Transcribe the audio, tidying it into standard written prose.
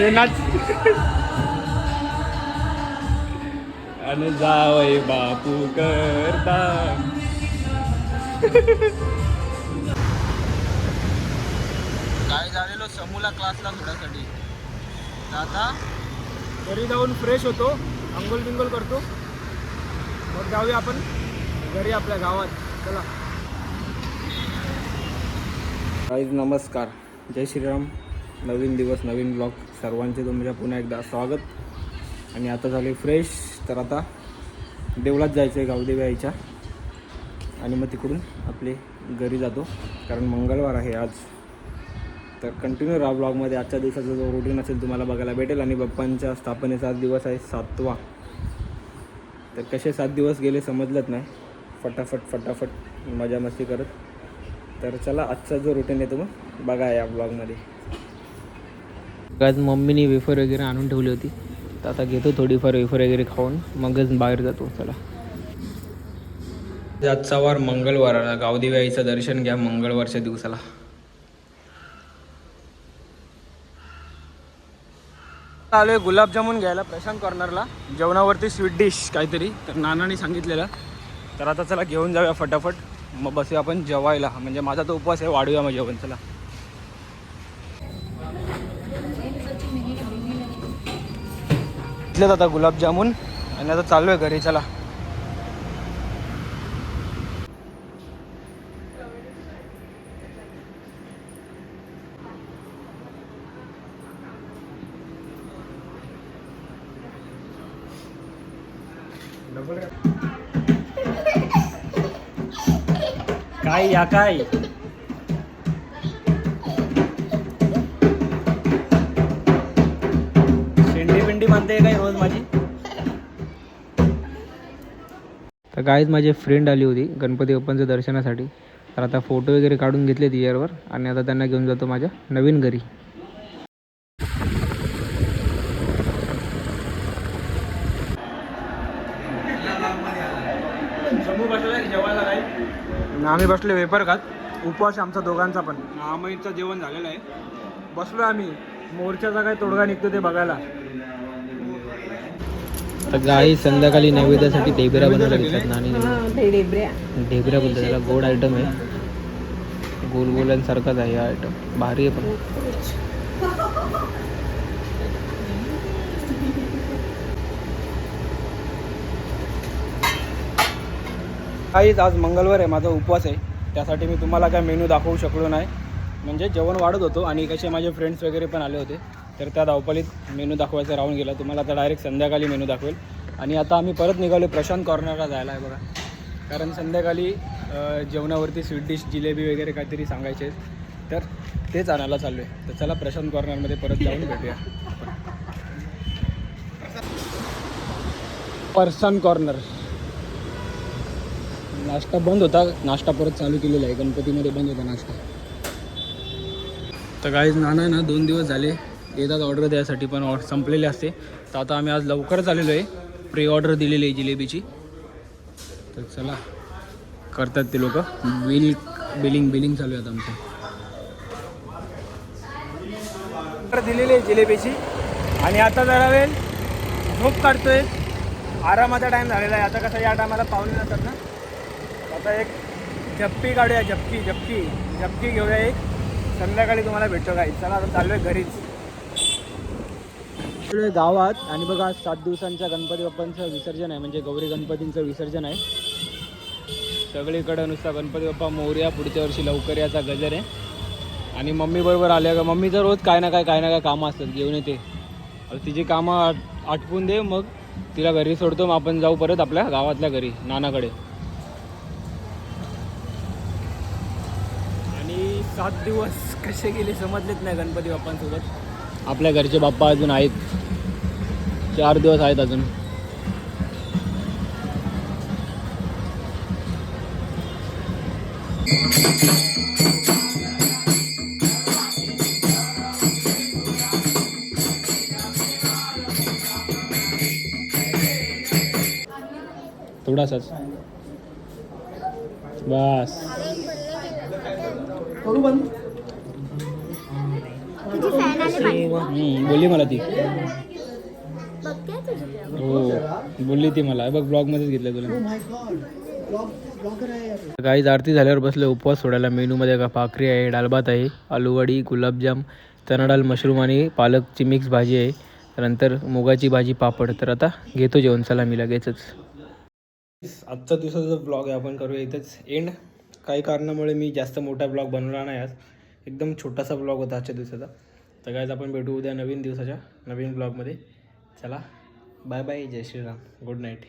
अरे नाच आणि जावई बापू करता. काय झालेलो समूला क्लासला थोड्यासाठी. आता घरी जाऊन फ्रेश होतो, अंघोळ बिंगोल करतो, मग जाऊया आपण घरी आपल्या गावात. चला गाईज, नमस्कार, जय श्रीराम. नवीन दिवस, नवीन ब्लॉग. सर्वांचे तुमच्या पुन्हा एकदा स्वागत. आणि आता झाले फ्रेश, तर आता देवळात जायचं आहे, गावदेवी आईच्या. आणि मग तिकडून आपले घरी जातो, कारण मंगळवार आहे आज. तर कंटिन्यू राहा ब्लॉगमध्ये. आजच्या दिवसाचा जो रुटीन असेल तुम्हाला बघायला भेटेल. आणि बाप्पांच्या स्थापनेचा आज दिवस आहे 7वा. तर कसे 7 दिवस गेले समजलंच नाही, फटाफट मजा मस्ती करत. तर चला, आजचा जो रुटीन आहे तो मग बघा या ब्लॉगमध्ये. आज मम्मीने वेफर वगैरे आणून ठेवली होती, तर आता घेतो थोडीफार वेफर वगैरे खाऊन, मगच बाहेर जातो. चला, आजचा वार मंगळवार, गावदेवी आईचं दर्शन घ्या मंगळवारच्या दिवसाला. आलोय गुलाबजामुन घ्यायला प्रशांत कॉर्नरला, जेवणावरती स्वीट डिश काहीतरी, तर नानाने सांगितलेलं. तर आता चला घेऊन जाऊया फटाफट, मग बसूया आपण जेवायला. म्हणजे माझा तो उपवास आहे, वाढूया मग जेवण. चला, घेतलेत आता गुलाबजामुन आणि आता चालू आहे घरी. चला, काय या काय शेंडी म्हणते काय रोज माझी. तर गाईज, माझी फ्रेंड आली होती गणपती बाप्पांच्या दर्शनासाठी. तर आता फोटो वगैरे काढून घेतले तिच्यावर, आणि आता त्यांना घेऊन जातो माझ्या नवीन घरी. जेवायला काय, आम्ही बसले वेपर खात. उपवास आमचा दोघांचा पण. आम्हीचं जेवण झालेलं आहे, बसलो आम्ही. मोर्चाचा काय तोडगा निघतो ते बघायला. तर गाई संध्याकाळी नैवेद्यासाठी ढेबऱ्या बनवल्या घेतात. आणि ढेबऱ्या बोलतात त्याला, गोड आयटम आहे, गोलगोल्यांसारखाच आहे हा आयटम, भारी आहे पण. काहीच आज मंगळवार आहे, माझा उपवास आहे, त्यासाठी मी तुम्हाला काय मेनू दाखवू शकलो नाही. म्हणजे जेवण वाढत होतो आणि कसे माझे फ्रेंड्स वगैरे पण आले होते, तर त्या धावपळीत मेनू दाखवायचा राहून गेला. तुम्हाला आता डायरेक्ट संध्याकाळी मेनू दाखवेल. आणि आता आम्ही परत निघालो प्रशांत कॉर्नरला जायला आहे बघा, कारण संध्याकाळी जेवणावरती स्वीट डिश, जिलेबी वगैरे काहीतरी सांगायचे आहेत, तर तेच आणायला चाललो आहे. तर चला प्रशांत कॉर्नरमध्ये परत जाऊन भेटूया. प्रशांत कॉर्नर. नाश्ता बंद होता, नाश्ता परत चालू केलेला आहे. गणपतीमध्ये बंद होता नाश्ता. तर काहीच नाना ना 2 दिवस झाले येतात ऑर्डर द्यायसाठी, पण संपलेले असते. तर आता आम्ही आज लवकरच आलेलो आहे, प्री ऑर्डर दिलेली आहे जिलेबीची. तर चला, करतात ते लोक. बिलिंग चालू आहे आता आमचं. ऑर्डर दिलेली आहे जिलेबीची, आणि आता जरा वेळ झोप काढतोय. आरामाचा टाईम झालेला आहे. आता कसं या टायमाला पाहुणे नसतात ना, आता एक झप्पी काढूया, झप्पी घेऊया एक. संध्याकाळी तुम्हाला भेटतो काही. चला, आता चालू आहे घरीच गावात. आणि बघा, 7 दिवसांच्या गणपती बाप्पांचं विसर्जन आहे, म्हणजे गौरी गणपतींचं विसर्जन आहे. सगळीकडं नुसता गणपती बाप्पा मोरया, पुढच्या वर्षी लवकर याचा गजर आहे. आणि मम्मी बरोबर आल्या का, मम्मीचं रोज काय ना काय कामं असतात, घेऊन येते. तिची कामं आटपून दे, मग तिला घरी सोडतो, मग आपण जाऊ परत आपल्या गावातल्या घरी, नानाकडे. 7 दिवस कसे गेले समजलेच नाही गणपती बाप्पांसोबत. आपल्या घरचे बाप्पा अजून आहेत, 4 दिवस आहेत अजून. थोडासाच बस. बोलली मला ती बघते तुझी हो बोलली ती मला बघ ब्लॉगमध्येच घेतलं तुला काही आरती झाल्यावर बसले उपवास सोडायला. मेनूमध्ये का भाकरी आहे, डाळ भात आहे, आलूवडी, गुलाबजाम, चणा डाळ, मशरूम आणि पालकची मिक्स भाजी आहे, त्यानंतर मुगाची भाजी, पापड. तर आता घेतो जेवण. चला मी लगेचच. आजचा दिवसाचा ब्लॉग आहे आपण करूया इथंच एंड. काही कारणामुळे मी जास्त मोठा ब्लॉग बनवला नाही आज. एकदम छोटासा ब्लॉग होता आजच्या दिवसाचा. तर काहीच आपण भेटू उद्या नवीन दिवसाच्या नवीन ब्लॉगमध्ये. चला बाय बाय, जय श्रीराम, गुड नाईट.